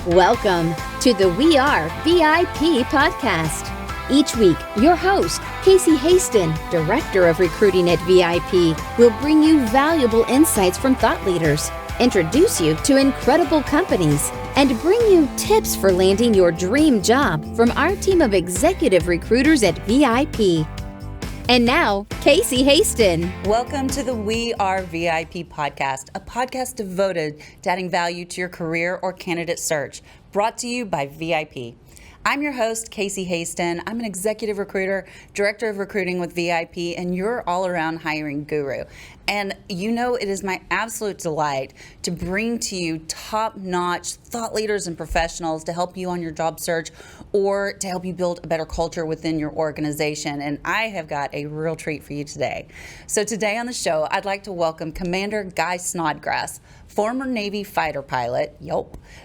Welcome to the We Are VIP podcast. Each week, your host, Casey Hasten, Director of Recruiting at VIP, will bring you valuable insights from thought leaders, introduce you to incredible companies, and bring you tips for landing your dream job from our team of executive recruiters at VIP. And now, Casey Hasten. Welcome to the We Are VIP podcast, a podcast devoted to adding value to your career or candidate search, brought to you by VIP. I'm your host, Casey Hasten. I'm an executive recruiter, director of recruiting with VIP, and your all-around hiring guru. And you know it is my absolute delight to bring to you top-notch thought leaders and professionals to help you on your job search or to help you build a better culture within your organization. And I have got a real treat for you today. So today on the show, I'd like to welcome Commander Guy Snodgrass, former Navy fighter pilot,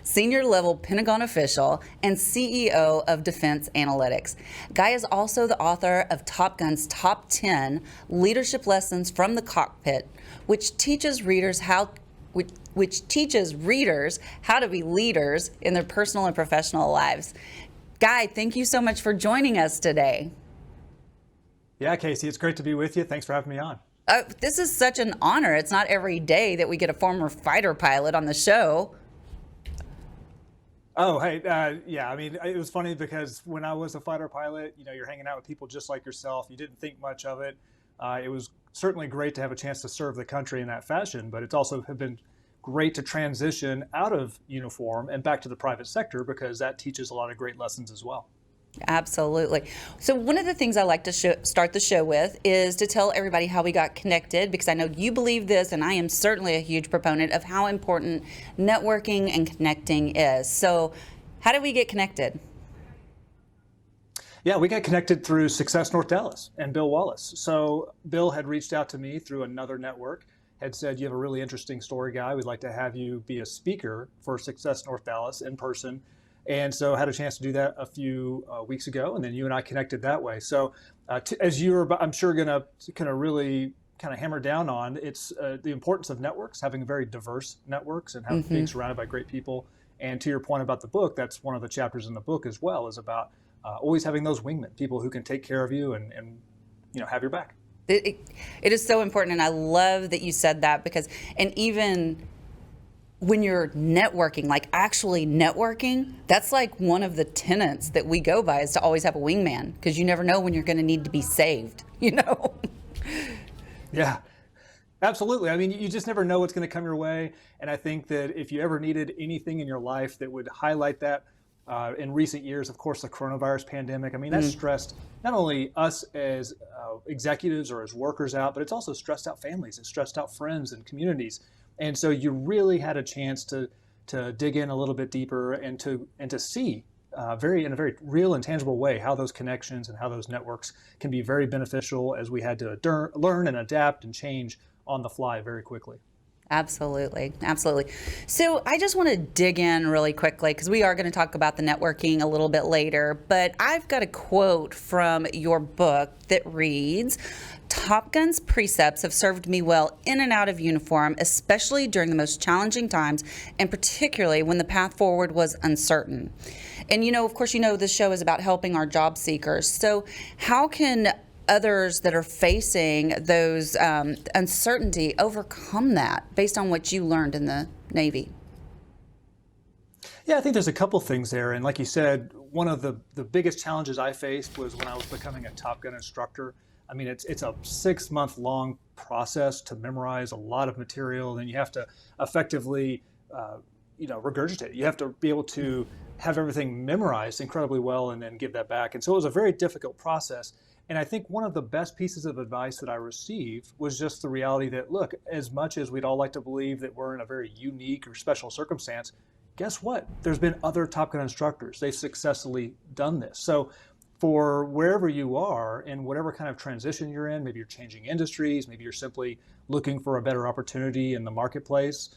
senior level Pentagon official, and CEO of Defense Analytics. Guy is also the author of Top Gun's Top 10 Leadership Lessons from the Cockpit, which teaches readers how to be leaders in their personal and professional lives. Guy, thank you so much for joining us today. Yeah, Casey, it's great to be with you. Thanks for having me on. This is such an honor. It's not every day that we get a former fighter pilot on the show. Oh, hey, yeah, I mean, it was funny because when I was a fighter pilot, you know, you're hanging out with people just like yourself. You didn't think much of it. It was certainly great to have a chance to serve the country in that fashion, but it's also been great to transition out of uniform and back to the private sector because that teaches a lot of great lessons as well. Absolutely. So one of the things I like to start the show with is to tell everybody how we got connected, because I know you believe this, and I am certainly a huge proponent of how important networking and connecting is. So how did we get connected? Yeah, we got connected through Success North Dallas and Bill Wallace. So Bill had reached out to me through another network, had said, you have a really interesting story, Guy. We'd like to have you be a speaker for Success North Dallas in person. And so I had a chance to do that a few weeks ago, and then you and I connected that way. So as you're, I'm sure, going to kind of really kind of hammer down on, it's the importance of networks, having very diverse networks and being surrounded by great people. And to your point about the book, that's one of the chapters in the book as well, is about always having those wingmen, people who can take care of you and you know, have your back. It is so important, and I love that you said that, because, and even when you're networking, like actually networking, that's like one of the tenets that we go by, is to always have a wingman, because you never know when you're going to need to be saved, you know? Yeah, absolutely. I mean, you just never know what's going to come your way. And I think that if you ever needed anything in your life that would highlight that in recent years, of course, the coronavirus pandemic, I mean, that stressed not only us as executives or as workers out, but it's also stressed out families. It's stressed out friends and communities. And so you really had a chance to dig in a little bit deeper and to see in a very real and tangible way how those connections and how those networks can be very beneficial as we had to learn and adapt and change on the fly very quickly. Absolutely. Absolutely. So I just want to dig in really quickly, because we are going to talk about the networking a little bit later, but I've got a quote from your book that reads, "Top Gun's precepts have served me well in and out of uniform, especially during the most challenging times, and particularly when the path forward was uncertain." And, you know, of course, you know, this show is about helping our job seekers. So how can others that are facing those uncertainty overcome that based on what you learned in the Navy? Yeah, I think there's a couple things there. And like you said, one of the biggest challenges I faced was when I was becoming a Top Gun instructor. I mean, it's a 6-month-long process to memorize a lot of material. Then you have to effectively, regurgitate. You have to be able to have everything memorized incredibly well and then give that back. And so it was a very difficult process. And I think one of the best pieces of advice that I received was just the reality that, look, as much as we'd all like to believe that we're in a very unique or special circumstance, guess what? There's been other Top Gun instructors. They've successfully done this. So for wherever you are in whatever kind of transition you're in, maybe you're changing industries, maybe you're simply looking for a better opportunity in the marketplace,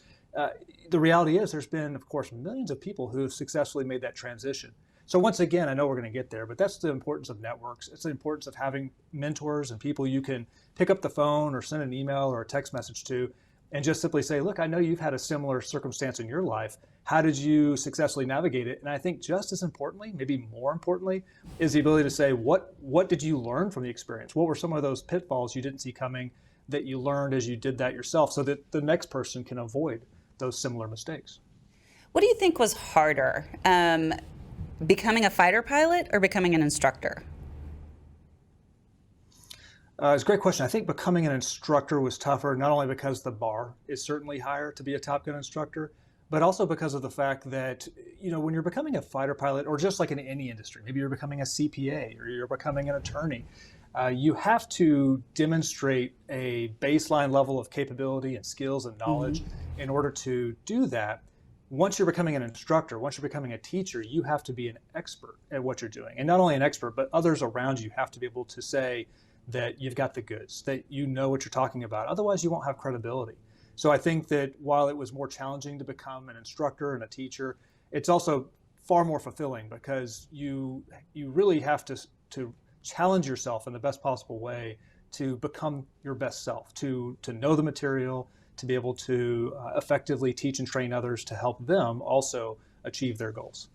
the reality is there's been, of course, millions of people who have successfully made that transition. So once again, I know we're going to get there, but that's the importance of networks. It's the importance of having mentors and people you can pick up the phone or send an email or a text message to and just simply say, look, I know you've had a similar circumstance in your life. How did you successfully navigate it? And I think just as importantly, maybe more importantly, is the ability to say, what did you learn from the experience? What were some of those pitfalls you didn't see coming that you learned as you did that yourself, so that the next person can avoid those similar mistakes? What do you think was harder, becoming a fighter pilot or becoming an instructor? It's a great question. I think becoming an instructor was tougher, not only because the bar is certainly higher to be a Top Gun instructor, but also because of the fact that, when you're becoming a fighter pilot, or just like in any industry, maybe you're becoming a CPA or you're becoming an attorney, you have to demonstrate a baseline level of capability and skills and knowledge in order to do that. Once you're becoming an instructor, once you're becoming a teacher, you have to be an expert at what you're doing. And not only an expert, but others around you have to be able to say that you've got the goods, that you know what you're talking about. Otherwise, you won't have credibility. So I think that while it was more challenging to become an instructor and a teacher, it's also far more fulfilling, because you really have to challenge yourself in the best possible way to become your best self, to know the material, to be able to effectively teach and train others to help them also achieve their goals.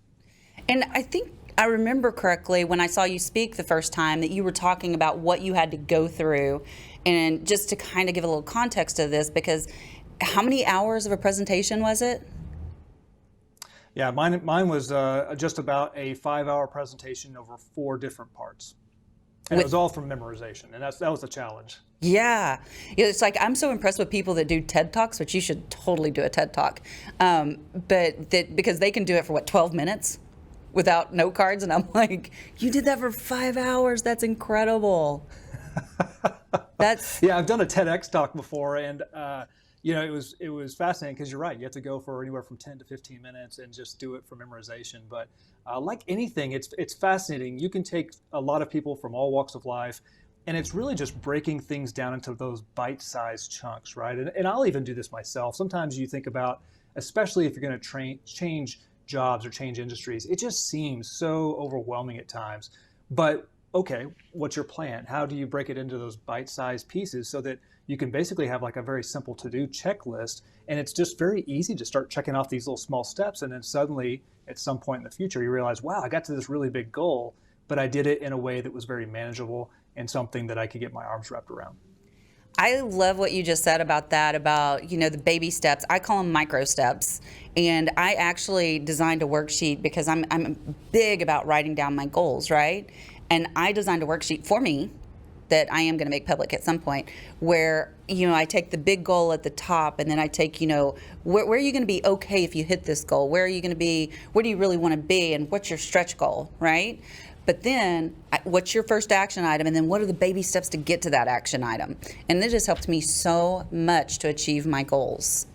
And I think I remember correctly when I saw you speak the first time that you were talking about what you had to go through. And just to kind of give a little context to this, because how many hours of a presentation was it? Yeah, mine was just about a 5-hour presentation over 4 different parts. And it was all from memorization, and that was the challenge. Yeah, it's like I'm so impressed with people that do TED Talks, which you should totally do a TED Talk, because they can do it for 12 minutes without note cards, and I'm like, you did that for 5 hours? That's incredible. Yeah, I've done a TEDx talk before, and it was fascinating, because you're right. You have to go for anywhere from 10 to 15 minutes and just do it for memorization. But like anything, it's fascinating. You can take a lot of people from all walks of life, and it's really just breaking things down into those bite-sized chunks, right? And I'll even do this myself. Sometimes you think about, especially if you're going to change jobs or change industries, it just seems so overwhelming at times. But okay, what's your plan? How do you break it into those bite-sized pieces so that you can basically have like a very simple to-do checklist, and it's just very easy to start checking off these little small steps, and then suddenly at some point in the future you realize, wow, I got to this really big goal, but I did it in a way that was very manageable and something that I could get my arms wrapped around. I love what you just said about that, about, the baby steps. I call them micro steps. And I actually designed a worksheet because I'm big about writing down my goals, right? And I designed a worksheet for me that I am going to make public at some point, where, I take the big goal at the top, and then I take, where are you going to be okay if you hit this goal? Where are you going to be? Where do you really want to be? And what's your stretch goal, right? But then what's your first action item? And then what are the baby steps to get to that action item? And this just helped me so much to achieve my goals.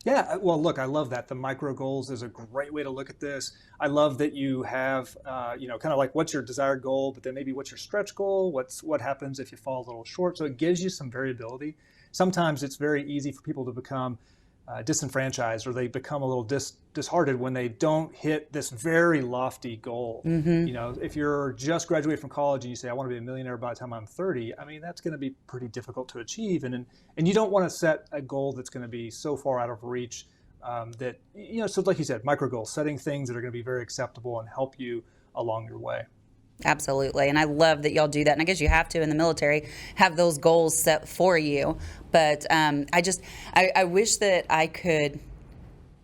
Yeah, well, look, I love that. The micro goals is a great way to look at this. I love that you have, kind of like what's your desired goal, but then maybe what's your stretch goal? What happens if you fall a little short? So it gives you some variability. Sometimes it's very easy for people to become disenfranchised, or they become a little disheartened when they don't hit this very lofty goal. If you're just graduated from college and you say, I want to be a millionaire by the time I'm 30, I mean, that's going to be pretty difficult to achieve. And you don't want to set a goal that's going to be so far out of reach that, so like you said, micro goals, setting things that are going to be very acceptable and help you along your way. Absolutely. And I love that y'all do that. And I guess you have to in the military have those goals set for you. But I wish that I could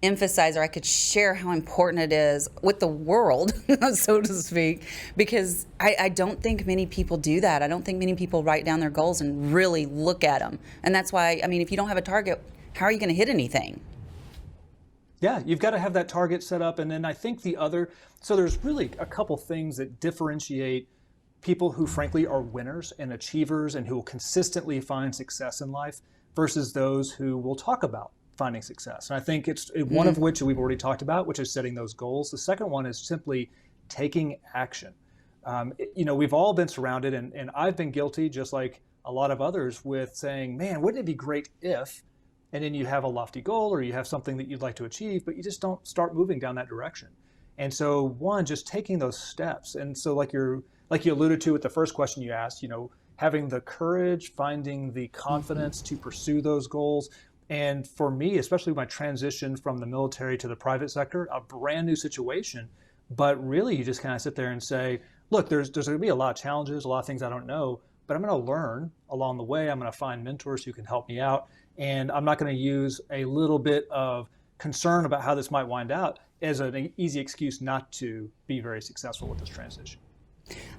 emphasize, or I could share how important it is with the world, so to speak, because I don't think many people do that. I don't think many people write down their goals and really look at them. And that's why, if you don't have a target, how are you going to hit anything? Yeah, you've got to have that target set up. And then I think so there's really a couple things that differentiate people who frankly are winners and achievers and who will consistently find success in life versus those who will talk about finding success. And I think it's one of which we've already talked about, which is setting those goals. The second one is simply taking action. We've all been surrounded, and I've been guilty, just like a lot of others, with saying, man, wouldn't it be great if, and then you have a lofty goal or you have something that you'd like to achieve, but you just don't start moving down that direction. And so just taking those steps. And so like you alluded to with the first question you asked, having the courage, finding the confidence to pursue those goals. And for me, especially my transition from the military to the private sector, a brand new situation. But really, you just kind of sit there and say, look, there's going to be a lot of challenges, a lot of things I don't know, but I'm going to learn along the way. I'm going to find mentors who can help me out. And I'm not going to use a little bit of concern about how this might wind out as an easy excuse not to be very successful with this transition.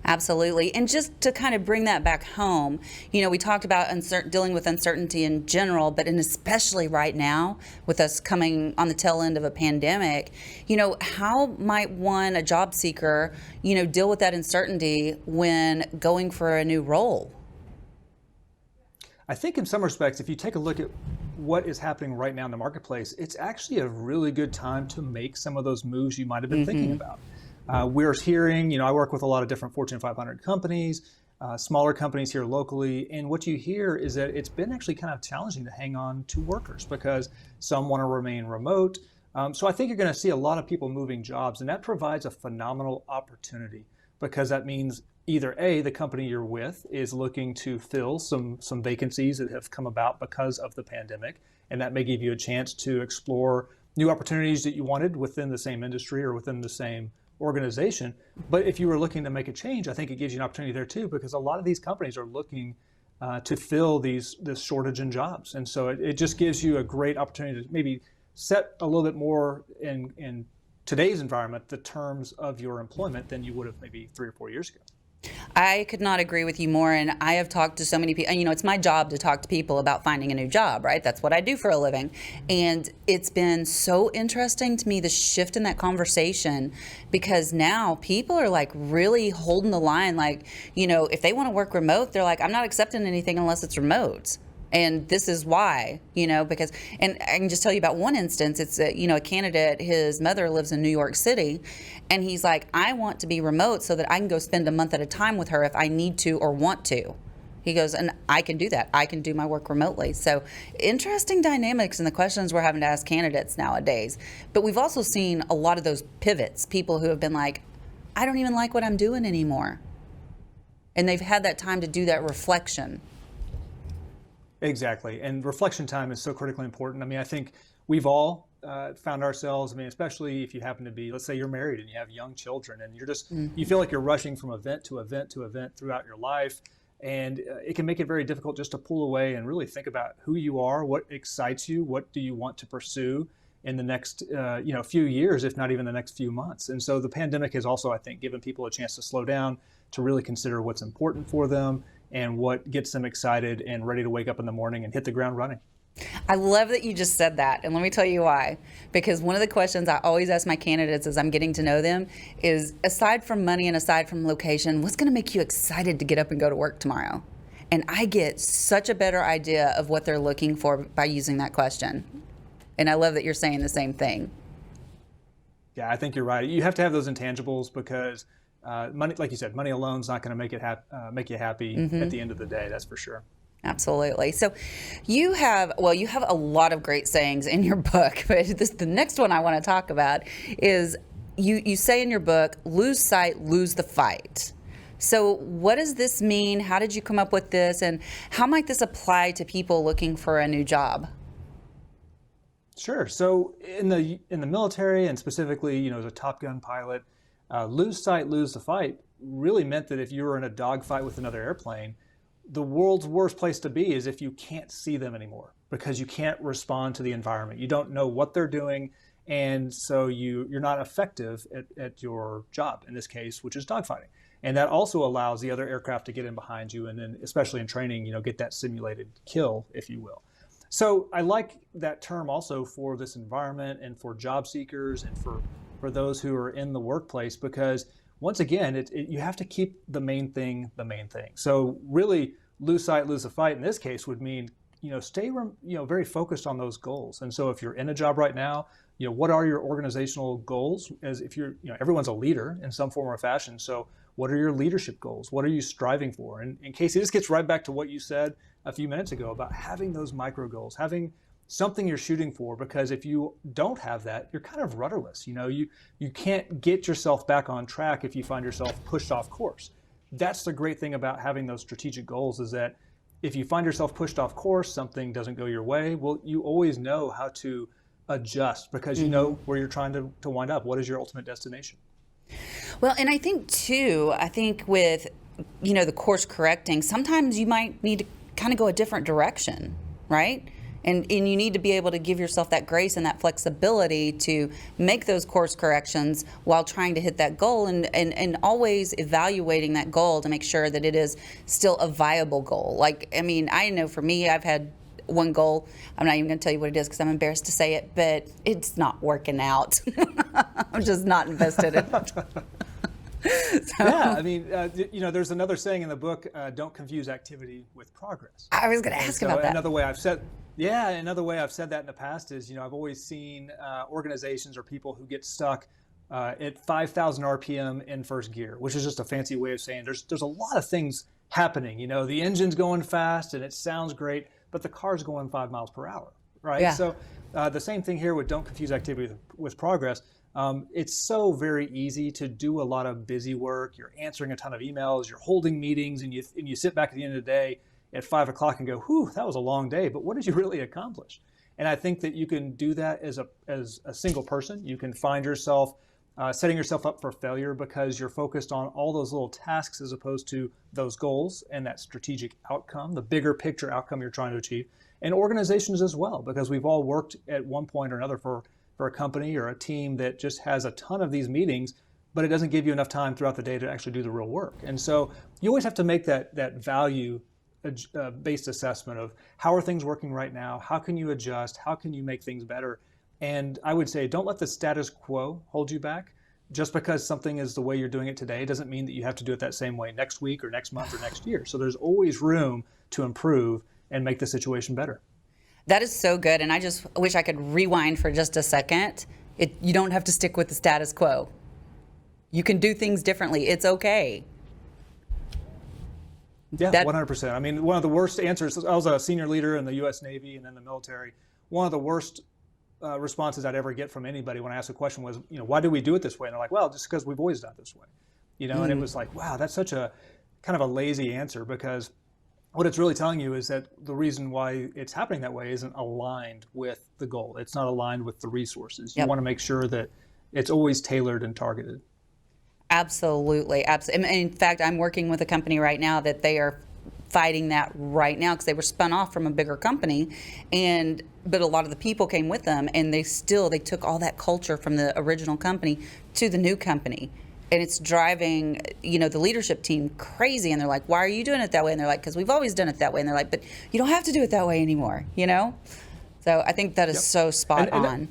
Absolutely. And just to kind of bring that back home, we talked about dealing with uncertainty in general, but especially right now with us coming on the tail end of a pandemic, how might a job seeker, deal with that uncertainty when going for a new role? I think in some respects, if you take a look at what is happening right now in the marketplace, it's actually a really good time to make some of those moves you might have been thinking about. We're hearing, I work with a lot of different Fortune 500 companies, smaller companies here locally, and what you hear is that it's been actually kind of challenging to hang on to workers because some want to remain remote. So I think you're going to see a lot of people moving jobs, and that provides a phenomenal opportunity because that means either A, the company you're with is looking to fill some vacancies that have come about because of the pandemic, and that may give you a chance to explore new opportunities that you wanted within the same industry or within the same organization. But if you were looking to make a change, I think it gives you an opportunity there too, because a lot of these companies are looking to fill this shortage in jobs. And so it just gives you a great opportunity to maybe set a little bit more in today's environment, the terms of your employment than you would have maybe 3 or 4 years ago. I could not agree with you more. And I have talked to so many people, and it's my job to talk to people about finding a new job, right? That's what I do for a living. And it's been so interesting to me, the shift in that conversation, because now people are like really holding the line. Like, if they want to work remote, they're like, I'm not accepting anything unless it's remote. And this is why, because, and I can just tell you about one instance. It's a candidate, his mother lives in New York City, and he's like, I want to be remote so that I can go spend a month at a time with her if I need to or want to. He goes, and I can do that. I can do my work remotely. So interesting dynamics in the questions we're having to ask candidates nowadays. But we've also seen a lot of those pivots, people who have been like, I don't even like what I'm doing anymore. And they've had that time to do that reflection. Exactly. And reflection time is so critically important. I mean, I think we've all found ourselves, especially if you happen to be, let's say you're married and you have young children and you're just, you feel like you're rushing from event to event to event throughout your life. And it can make it very difficult just to pull away and really think about who you are, what excites you, what do you want to pursue in the next few years, if not even the next few months. And so the pandemic has also, I think, given people a chance to slow down, to really consider what's important for them and what gets them excited and ready to wake up in the morning and hit the ground running. I love that you just said that. And let me tell you why. Because one of the questions I always ask my candidates as I'm getting to know them is, aside from money and aside from location, what's going to make you excited to get up and go to work tomorrow? And I get such a better idea of what they're looking for by using that question. And I love that you're saying the same thing. Yeah, I think you're right. You have to have those intangibles because money, like you said, money alone is not going to make you happy at the end of the day. That's for sure. Absolutely. So you have a lot of great sayings in your book, but the next one I want to talk about is you say in your book, lose sight, lose the fight. So what does this mean? How did you come up with this? And how might this apply to people looking for a new job? Sure. So in the military, and specifically, as a Top Gun pilot, lose sight, lose the fight really meant that if you were in a dogfight with another airplane, the world's worst place to be is if you can't see them anymore because you can't respond to the environment. You don't know what they're doing, and so you're not effective at your job in this case, which is dogfighting. And that also allows the other aircraft to get in behind you, and then especially in training, get that simulated kill, if you will. So I like that term also for this environment and for job seekers and for those who are in the workplace, because once again, you have to keep the main thing the main thing. So really, lose sight, lose the fight in this case would mean, stay very focused on those goals. And so if you're in a job right now, what are your organizational goals? As if you're, everyone's a leader in some form or fashion. So what are your leadership goals? What are you striving for? And Casey, this gets right back to what you said a few minutes ago about having those micro goals, having something you're shooting for, because if you don't have that, you're kind of rudderless. You can't get yourself back on track if you find yourself pushed off course. that's the great thing about having those strategic goals, is that if you find yourself pushed off course, something doesn't go your way, well, you always know how to adjust because you know where you're trying to wind up. What is your ultimate destination? Well, and I think with, the course correcting, sometimes you might need to kind of go a different direction, right? And you need to be able to give yourself that grace and that flexibility to make those course corrections while trying to hit that goal, and always evaluating that goal to make sure that it is still a viable goal. Like, I mean, I know for me, I've had one goal. I'm not even going to tell you what it is because I'm embarrassed to say it, but it's not working out. I'm just not invested in it. Yeah, I mean, there's another saying in the book, don't confuse activity with progress. I was going to ask about that. Another way I've said that in the past is, I've always seen organizations or people who get stuck at 5,000 RPM in first gear, which is just a fancy way of saying there's a lot of things happening. The engine's going fast and it sounds great, but the car's going 5 miles per hour, right? Yeah. So the same thing here with don't confuse activity with progress. It's so very easy to do a lot of busy work. You're answering a ton of emails, you're holding meetings, and you sit back at the end of the day at 5 o'clock and go, whew, that was a long day, but what did you really accomplish? And I think that you can do that as a single person. You can find yourself setting yourself up for failure because you're focused on all those little tasks as opposed to those goals and that strategic outcome, the bigger picture outcome you're trying to achieve. And organizations as well, because we've all worked at one point or another for a company or a team that just has a ton of these meetings, but it doesn't give you enough time throughout the day to actually do the real work. And so you always have to make that value based assessment of how are things working right now? How can you adjust? How can you make things better? And I would say, don't let the status quo hold you back. Just because something is the way you're doing it today doesn't mean that you have to do it that same way next week or next month or next year. So there's always room to improve and make the situation better. That is so good, and I just wish I could rewind for just a second. You don't have to stick with the status quo. You can do things differently. It's okay. Yeah, 100%. I mean, one of the worst answers, I was a senior leader in the U.S. Navy and in the military. One of the worst responses I'd ever get from anybody when I asked a question was, why do we do it this way? And they're like, well, just because we've always done it this way. And it was like, wow, that's such a kind of a lazy answer, because what it's really telling you is that the reason why it's happening that way isn't aligned with the goal. It's not aligned with the resources. You want to make sure that it's always tailored and targeted. Absolutely. In fact, I'm working with a company right now that they are fighting that right now because they were spun off from a bigger company, but a lot of the people came with them, and they took all that culture from the original company to the new company. And it's driving, the leadership team crazy. And they're like, why are you doing it that way? And they're like, because we've always done it that way. And they're like, but you don't have to do it that way anymore, So I think that is so spot on.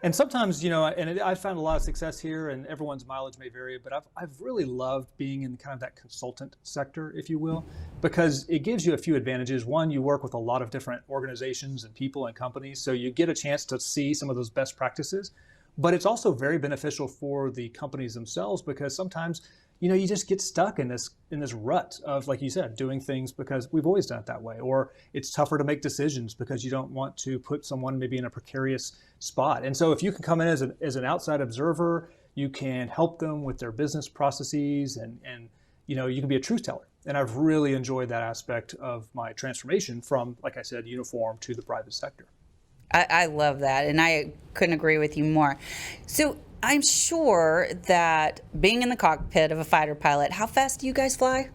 And sometimes, I've found a lot of success here, and everyone's mileage may vary, but I've really loved being in kind of that consultant sector, if you will, because it gives you a few advantages. One, you work with a lot of different organizations and people and companies, so you get a chance to see some of those best practices. But it's also very beneficial for the companies themselves, because sometimes, you just get stuck in this rut of, like you said, doing things because we've always done it that way, or it's tougher to make decisions because you don't want to put someone maybe in a precarious spot. And so if you can come in as an outside observer, you can help them with their business processes, and you can be a truth teller. And I've really enjoyed that aspect of my transformation from, like I said, uniform to the private sector. I love that, and I couldn't agree with you more. So I'm sure that being in the cockpit of a fighter pilot, how fast do you guys fly?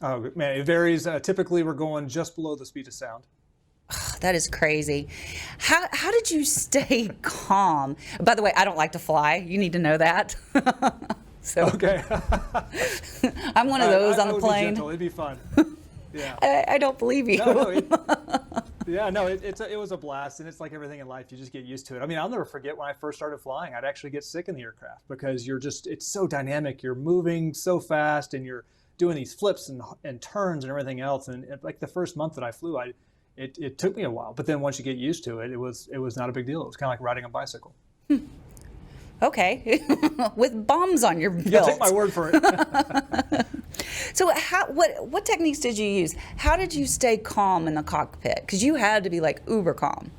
Oh, man, it varies. Typically, we're going just below the speed of sound. Oh, that is crazy. How did you stay calm? By the way, I don't like to fly. You need to know that. So okay. I'm one of those on the plane. Be gentle. It'd be fun. Yeah. I don't believe you. It was a blast, and it's like everything in life, you just get used to it. I mean, I'll never forget when I first started flying, I'd actually get sick in the aircraft because it's so dynamic. You're moving so fast, and you're doing these flips and turns and everything else. And like the first month that I flew, it took me a while, but then once you get used to it, it was not a big deal. It was kind of like riding a bicycle. Okay, with bombs on your belt. Yeah, take my word for it. So what techniques did you use? How did you stay calm in the cockpit? Because you had to be like uber calm.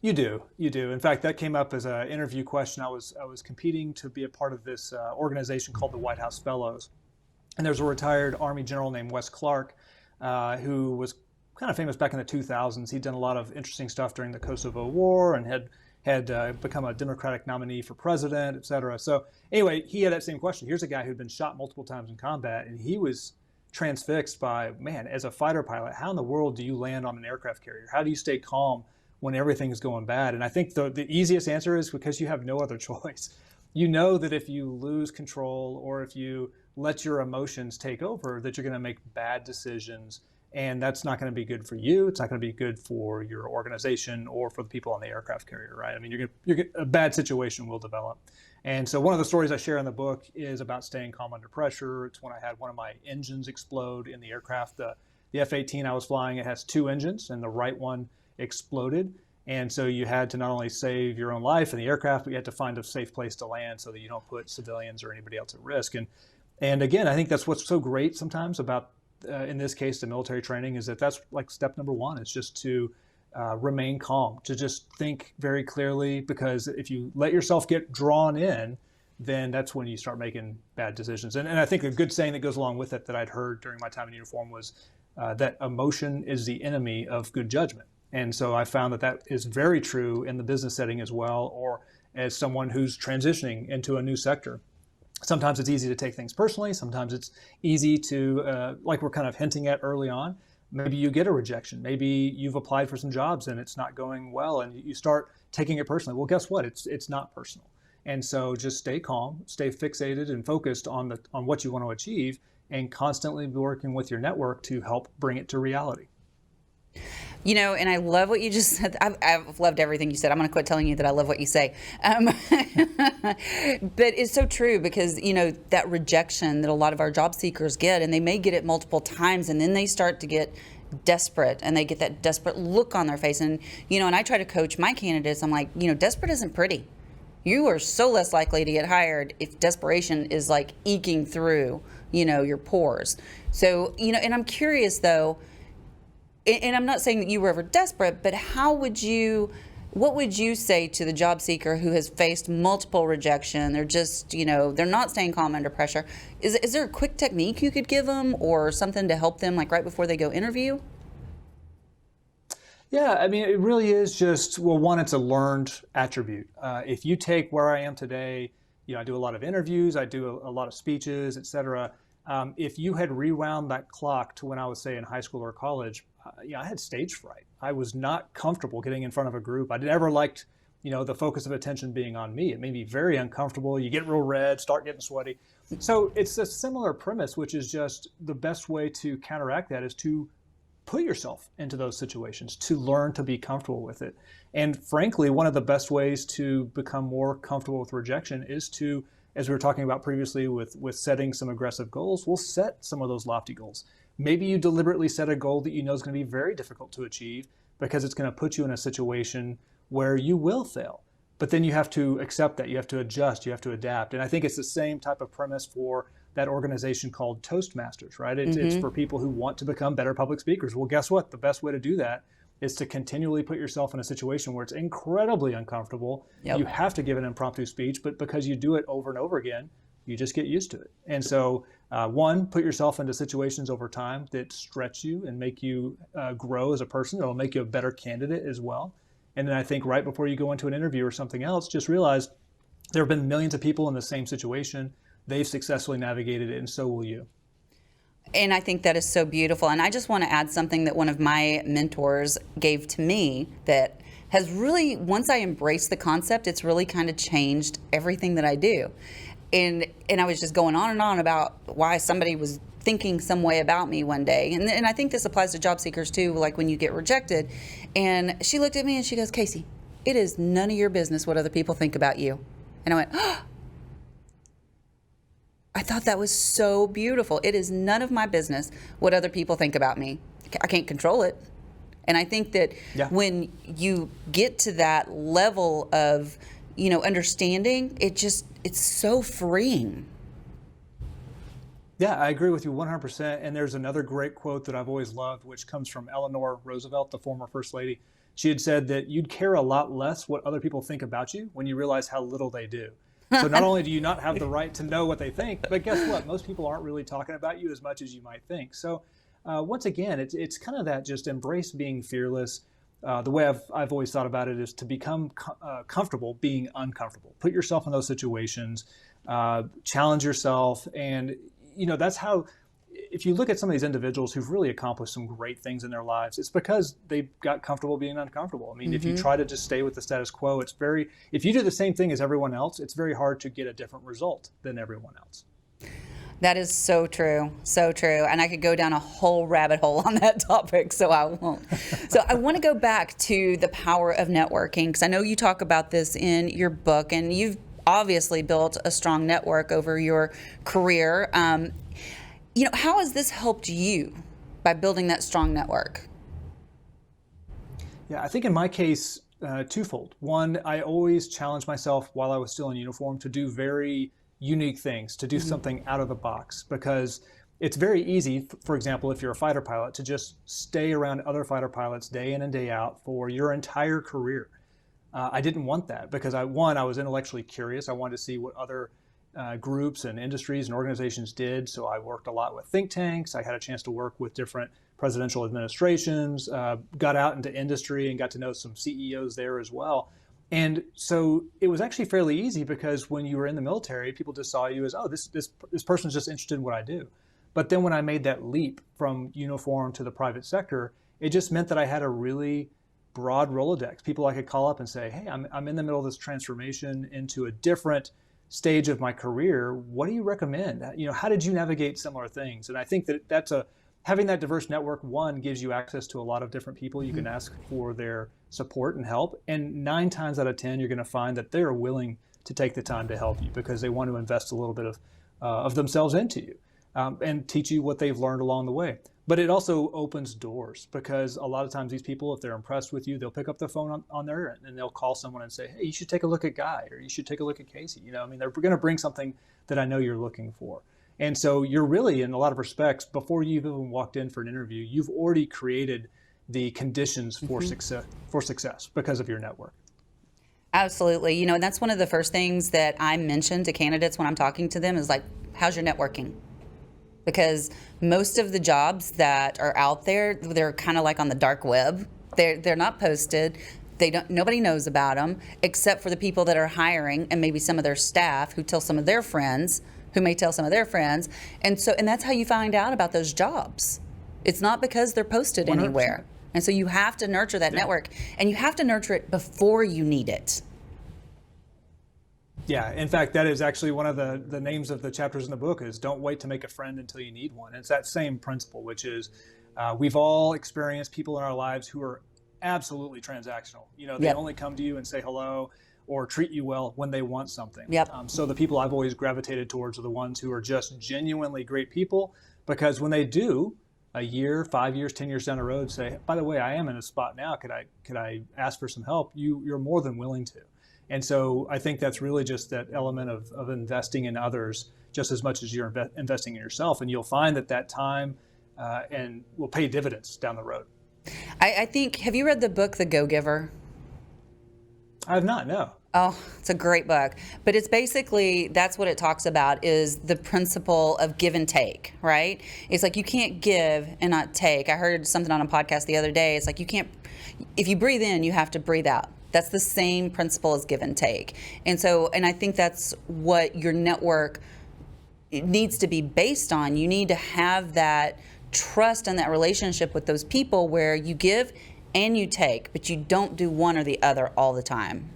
You do. In fact, that came up as an interview question. I was competing to be a part of this organization called the White House Fellows, and there's a retired Army general named Wes Clark, who was kind of famous back in the 2000s. He'd done a lot of interesting stuff during the Kosovo War and had become a Democratic nominee for president, et cetera. So anyway, he had that same question. Here's a guy who'd been shot multiple times in combat, and he was transfixed by, man, as a fighter pilot, how in the world do you land on an aircraft carrier? How do you stay calm when everything is going bad? And I think the easiest answer is because you have no other choice. You know that if you lose control or if you let your emotions take over, that you're going to make bad decisions, and that's not going to be good for you. It's not going to be good for your organization or for the people on the aircraft carrier, right? I mean, a bad situation will develop. And so one of the stories I share in the book is about staying calm under pressure. It's when I had one of my engines explode in the aircraft. The F-18 I was flying, it has two engines, and the right one exploded. And so you had to not only save your own life in the aircraft, but you had to find a safe place to land so that you don't put civilians or anybody else at risk. And again, I think that's what's so great sometimes about, in this case, the military training, is that's like step number one, is just to remain calm, to just think very clearly, because if you let yourself get drawn in, then that's when you start making bad decisions. And I think a good saying that goes along with it that I'd heard during my time in uniform was that emotion is the enemy of good judgment. And so I found that is very true in the business setting as well, or as someone who's transitioning into a new sector. Sometimes it's easy to take things personally. Sometimes it's easy to, like we're kind of hinting at early on, maybe you get a rejection. Maybe you've applied for some jobs and it's not going well and you start taking it personally. Well, guess what? It's not personal. And so just stay calm, stay fixated and focused on what you want to achieve, and constantly be working with your network to help bring it to reality. You know, and I love what you just said. I've loved everything you said. I'm going to quit telling you that I love what you say. But it's so true, because, you know, that rejection that a lot of our job seekers get, and they may get it multiple times, and then they start to get desperate, and they get that desperate look on their face. And, you know, and I try to coach my candidates. I'm like, you know, desperate isn't pretty. You are so less likely to get hired if desperation is like eking through, you know, your pores. So, you know, and I'm curious though, and I'm not saying that you were ever desperate, but what would you say to the job seeker who has faced multiple rejection? They're just, you know, they're not staying calm under pressure. Is there a quick technique you could give them, or something to help them, like right before they go interview? Yeah, I mean, it really is just, well, one, it's a learned attribute. If you take where I am today, you know, I do a lot of interviews, I do a lot of speeches, et cetera. If you had rewound that clock to when I was, say, in high school or college, I had stage fright. I was not comfortable getting in front of a group. I never liked, you know, the focus of attention being on me. It made me very uncomfortable. You get real red, start getting sweaty. So it's a similar premise, which is just the best way to counteract that is to put yourself into those situations, to learn to be comfortable with it. And frankly, one of the best ways to become more comfortable with rejection is to, as we were talking about previously with setting some aggressive goals, we'll set some of those lofty goals. Maybe you deliberately set a goal that you know is going to be very difficult to achieve because it's going to put you in a situation where you will fail. But then you have to accept that. You have to adjust. You have to adapt. And I think it's the same type of premise for that organization called Toastmasters, right? It's for people who want to become better public speakers. Well, guess what? The best way to do that is to continually put yourself in a situation where it's incredibly uncomfortable. Yep. You have to give an impromptu speech, but because you do it over and over again, you just get used to it. And so, one, put yourself into situations over time that stretch you and make you grow as a person. It'll make you a better candidate as well. And then I think right before you go into an interview or something else, just realize there have been millions of people in the same situation. They've successfully navigated it, and so will you. And I think that is so beautiful. And I just want to add something that one of my mentors gave to me that has really, once I embraced the concept, it's really kind of changed everything that I do. And I was just going on and on about why somebody was thinking some way about me one day. And I think this applies to job seekers too, like when you get rejected. And she looked at me and she goes, "Casey, it is none of your business what other people think about you." And I went, "Oh." I thought that was so beautiful. It is none of my business what other people think about me. I can't control it. And I think that when you get to that level of, you know, understanding, it's so freeing. Yeah, I agree with you 100%. And there's another great quote that I've always loved, which comes from Eleanor Roosevelt, the former First Lady. She had said that you'd care a lot less what other people think about you when you realize how little they do. So not only do you not have the right to know what they think, but guess what? Most people aren't really talking about you as much as you might think. So once again, it's kind of that, just embrace being fearless. The way I've always thought about it is to become comfortable being uncomfortable. Put yourself in those situations, challenge yourself. And, that's how, if you look at some of these individuals who've really accomplished some great things in their lives, it's because they got comfortable being uncomfortable. I mean, if you try to just stay with the status quo, if you do the same thing as everyone else, it's very hard to get a different result than everyone else. That is so true, so true. And I could go down a whole rabbit hole on that topic, so I won't. So I want to go back to the power of networking, because I know you talk about this in your book, and you've obviously built a strong network over your career. How has this helped you by building that strong network? Yeah, I think in my case, twofold. One, I always challenged myself while I was still in uniform to do very unique things, to do something out of the box, because it's very easy, for example, if you're a fighter pilot, to just stay around other fighter pilots day in and day out for your entire career. I didn't want that because I was intellectually curious. I wanted to see what other groups and industries and organizations did. So I worked a lot with think tanks. I had a chance to work with different presidential administrations, got out into industry and got to know some CEOs there as well. And so it was actually fairly easy because when you were in the military, people just saw you as, oh, this person's just interested in what I do. But then when I made that leap from uniform to the private sector, it just meant that I had a really broad Rolodex. People I could call up and say, hey, I'm in the middle of this transformation into a different stage of my career. What do you recommend? How did you navigate similar things? And I think that having that diverse network, one, gives you access to a lot of different people. You can ask for their support and help. And 9 times out of 10, you're going to find that they're willing to take the time to help you because they want to invest a little bit of themselves into you and teach you what they've learned along the way. But it also opens doors because a lot of times these people, if they're impressed with you, they'll pick up the phone on their end and they'll call someone and say, hey, you should take a look at Guy, or you should take a look at Casey. They're going to bring something that I know you're looking for. And so you're really, in a lot of respects, before you've even walked in for an interview, you've already created the conditions for success because of your network. Absolutely. And that's one of the first things that I mention to candidates when I'm talking to them is like, how's your networking? Because most of the jobs that are out there, they're kind of like on the dark web. They're not posted. Nobody knows about them except for the people that are hiring and maybe some of their staff who tell some of their friends, who may tell some of their friends. And that's how you find out about those jobs. It's not because they're posted 100%. Anywhere. And so you have to nurture that network, and you have to nurture it before you need it. Yeah, in fact, that is actually one of the names of the chapters in the book is don't wait to make a friend until you need one. And it's that same principle, which is we've all experienced people in our lives who are absolutely transactional. They only come to you and say hello or treat you well when they want something. So the people I've always gravitated towards are the ones who are just genuinely great people, because when they do, a year, 5 years, 10 years down the road, say, by the way, I am in a spot now. Could I ask for some help? You're more than willing to. And so I think that's really just that element of investing in others just as much as you're investing in yourself. And you'll find that time and will pay dividends down the road. I think, have you read the book, The Go-Giver? I have not, no. Oh, it's a great book. But it's basically, that's what it talks about, is the principle of give and take, right? It's like you can't give and not take. I heard something on a podcast the other day. It's like if you breathe in, you have to breathe out. That's the same principle as give and take. And I think that's what your network needs to be based on. You need to have that trust and that relationship with those people where you give and you take, but you don't do one or the other all the time.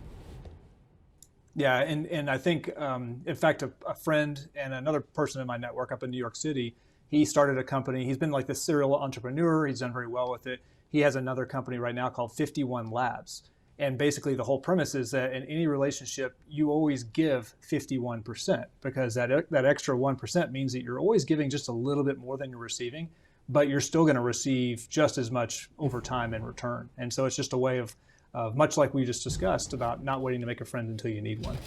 Yeah, and I think, in fact, a friend and another person in my network up in New York City, he started a company. He's been like this serial entrepreneur. He's done very well with it. He has another company right now called 51 Labs. And basically the whole premise is that in any relationship, you always give 51% because that extra 1% means that you're always giving just a little bit more than you're receiving, but you're still going to receive just as much over time in return. And so it's just a way of much like we just discussed about not waiting to make a friend until you need one.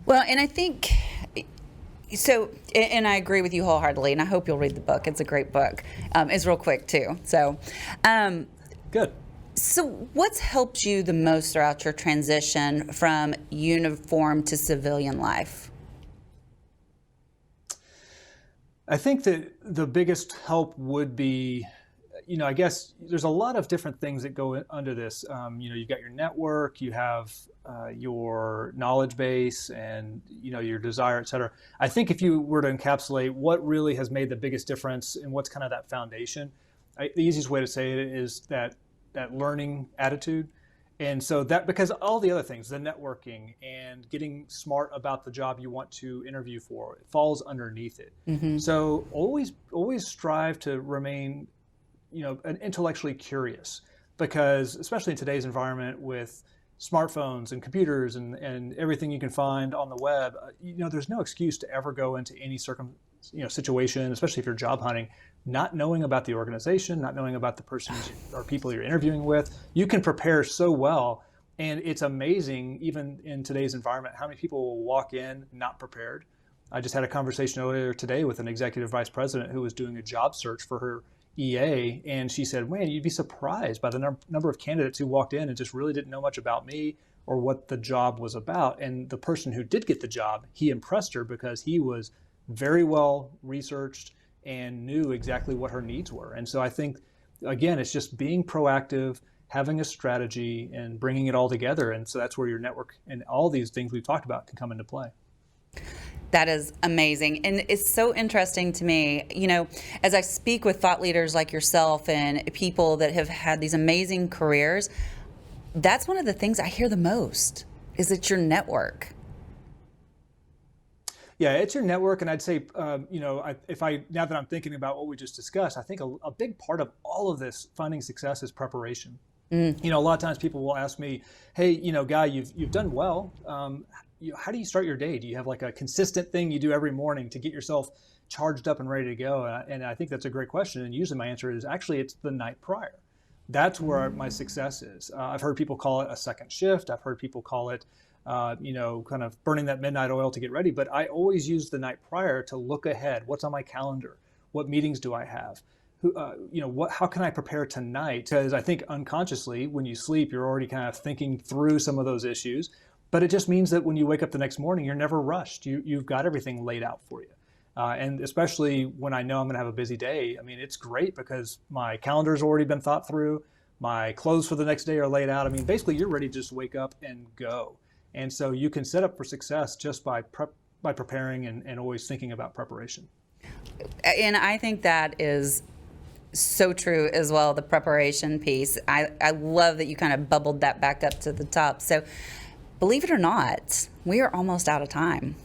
Well, and I think, and I agree with you wholeheartedly, and I hope you'll read the book. It's a great book. It's real quick too. So, good. So what's helped you the most throughout your transition from uniform to civilian life? I think that the biggest help would be, I guess there's a lot of different things that go under this. You've got your network, you have your knowledge base, and your desire, et cetera. I think if you were to encapsulate what really has made the biggest difference and what's kind of that foundation, the easiest way to say it is that learning attitude. And so that, because all the other things, the networking and getting smart about the job you want to interview for, it falls underneath it. Mm-hmm. So always strive to remain, intellectually curious, because especially in today's environment with smartphones and computers and everything you can find on the web, there's no excuse to ever go into any situation, especially if you're job hunting, not knowing about the organization, not knowing about the persons or people you're interviewing with. You can prepare so well, and it's amazing, even in today's environment, how many people will walk in not prepared. I just had a conversation earlier today with an executive vice president who was doing a job search for her EA, and she said, man, you'd be surprised by the number of candidates who walked in and just really didn't know much about me or what the job was about. And the person who did get the job, he impressed her because he was very well researched and knew exactly what her needs were. And so I think, again, it's just being proactive, having a strategy, and bringing it all together. And so that's where your network and all these things we've talked about can come into play. That is amazing. And it's so interesting to me, as I speak with thought leaders like yourself and people that have had these amazing careers, that's one of the things I hear the most, is it's your network. Yeah, it's your network, and I'd say, now that I'm thinking about what we just discussed, I think a big part of all of this finding success is preparation. A lot of times people will ask me, hey, Guy, you've done well. How do you start your day? Do you have like a consistent thing you do every morning to get yourself charged up and ready to go? And I think that's a great question. And usually my answer is actually it's the night prior. That's where my success is. I've heard people call it a second shift. I've heard people call it kind of burning that midnight oil to get ready. But I always use the night prior to look ahead. What's on my calendar? What meetings do I have? How can I prepare tonight? Because I think unconsciously, when you sleep, you're already kind of thinking through some of those issues. But it just means that when you wake up the next morning, you're never rushed. You've got everything laid out for you. And especially when I know I'm going to have a busy day, I mean, it's great because my calendar's already been thought through. My clothes for the next day are laid out. I mean, basically, you're ready to just wake up and go. And so you can set up for success just by preparing and always thinking about preparation. And I think that is so true as well, the preparation piece. I love that you kind of bubbled that back up to the top. So believe it or not, we are almost out of time.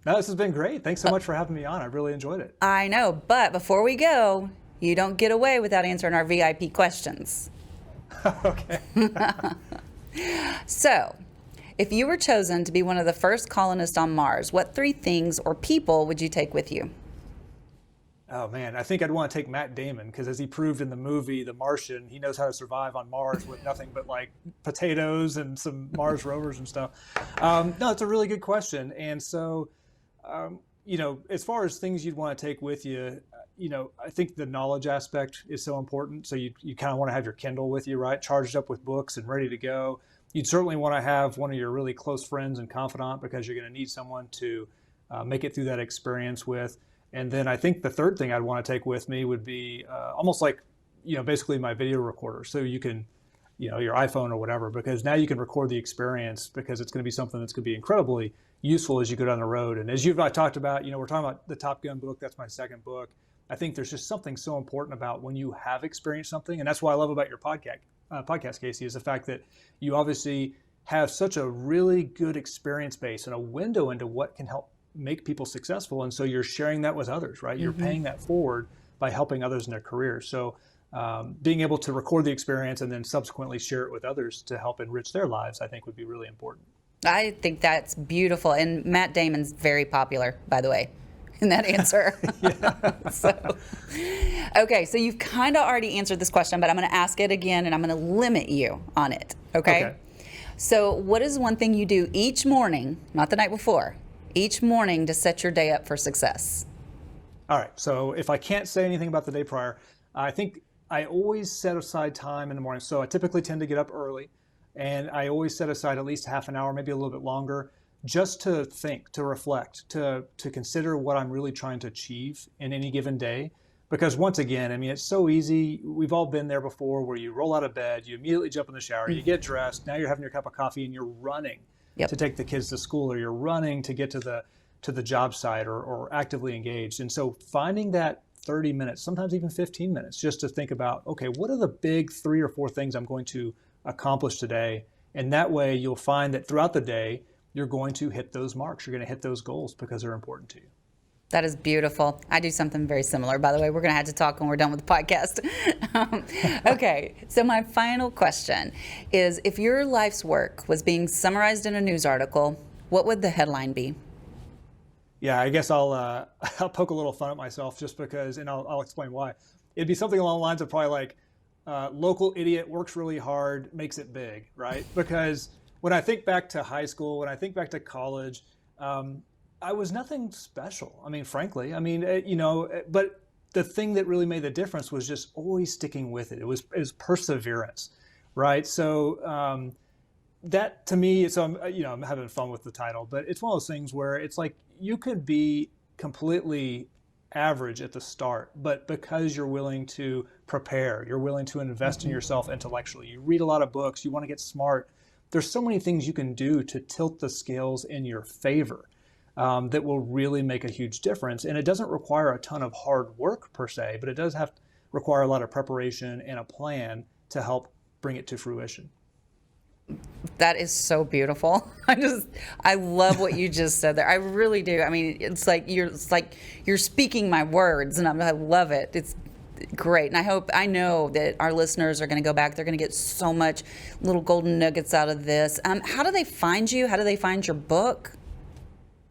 No, this has been great. Thanks so much for having me on. I really enjoyed it. I know, but before we go, you don't get away without answering our VIP questions. Okay. So, if you were chosen to be one of the first colonists on Mars, what 3 things or people would you take with you? Oh man, I think I'd want to take Matt Damon, because as he proved in the movie The Martian, he knows how to survive on Mars with nothing but like potatoes and some Mars rovers and stuff. No, it's a really good question. And so, as far as things you'd want to take with you, I think the knowledge aspect is so important. So you kind of want to have your Kindle with you, right? Charged up with books and ready to go. You'd certainly want to have one of your really close friends and confidant, because you're going to need someone to make it through that experience with. And then I think the third thing I'd want to take with me would be almost like, basically my video recorder. So you can, your iPhone or whatever, because now you can record the experience, because it's going to be something that's going to be incredibly useful as you go down the road. And as you and I talked about, we're talking about the Top Gun book. That's my second book. I think there's just something so important about when you have experienced something. And that's what I love about your podcast, Casey, is the fact that you obviously have such a really good experience base and a window into what can help make people successful. And so you're sharing that with others, right? You're paying that forward by helping others in their careers. So being able to record the experience and then subsequently share it with others to help enrich their lives, I think would be really important. I think that's beautiful. And Matt Damon's very popular, by the way, in that answer. Okay, so you've kind of already answered this question, but I'm going to ask it again, and I'm going to limit you on it, okay? So what is one thing you do each morning, not the night before, each morning to set your day up for success? All right, so if I can't say anything about the day prior, I think I always set aside time in the morning. So I typically tend to get up early, and I always set aside at least half an hour, maybe a little bit longer, just to think, to reflect, to consider what I'm really trying to achieve in any given day. Because once again, I mean, it's so easy. We've all been there before, where you roll out of bed, you immediately jump in the shower, you get dressed, now you're having your cup of coffee and you're running to take the kids to school, or you're running to get to the job site, or actively engaged. And so finding that 30 minutes, sometimes even 15 minutes, just to think about, okay, what are the big 3 or 4 things I'm going to accomplish today? And that way you'll find that throughout the day, you're going to hit those marks. You're going to hit those goals because they're important to you. That is beautiful. I do something very similar. By the way, we're going to have to talk when we're done with the podcast. Okay, so my final question is, if your life's work was being summarized in a news article, what would the headline be? Yeah, I guess I'll poke a little fun at myself just because, and I'll explain why. It'd be something along the lines of probably like, local idiot works really hard, makes it big, right? Because when I think back to high school, when I think back to college, I was nothing special. I mean, frankly, but the thing that really made the difference was just always sticking with it. It was perseverance, right? So that to me, so I'm having fun with the title, but it's one of those things where it's like you could be completely average at the start, but because you're willing to prepare, you're willing to invest in yourself intellectually, you read a lot of books, you want to get smart. There's so many things you can do to tilt the scales in your favor. That will really make a huge difference. And it doesn't require a ton of hard work per se, but it does require a lot of preparation and a plan to help bring it to fruition. That is so beautiful. I love what you just said there. I really do. I mean, it's like you're speaking my words, and I love it. It's great. And I know that our listeners are going to go back. They're going to get so much little golden nuggets out of this. How do they find you? How do they find your book?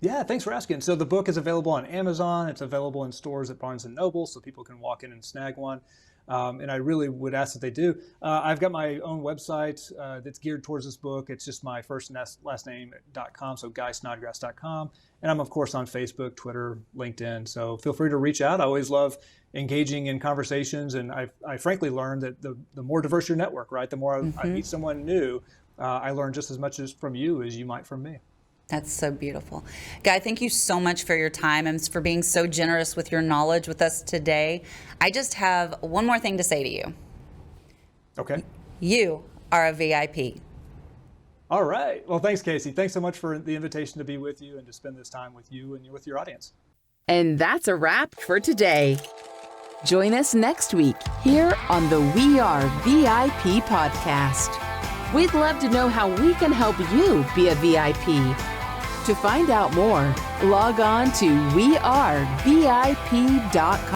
Yeah, thanks for asking. So the book is available on Amazon. It's available in stores at Barnes & Noble, so people can walk in and snag one. And I really would ask that they do. I've got my own website that's geared towards this book. It's just my first and last name.com, so GuySnodgrass.com. And I'm, of course, on Facebook, Twitter, LinkedIn. So feel free to reach out. I always love engaging in conversations. And I frankly learned that the more diverse your network, right, the more I meet someone new, I learn just as much from you as you might from me. That's so beautiful. Guy, thank you so much for your time and for being so generous with your knowledge with us today. I just have one more thing to say to you. Okay. You are a VIP. All right. Well, thanks, Casey. Thanks so much for the invitation to be with you and to spend this time with you and with your audience. And that's a wrap for today. Join us next week here on the We Are VIP podcast. We'd love to know how we can help you be a VIP. To find out more, log on to wearevip.com.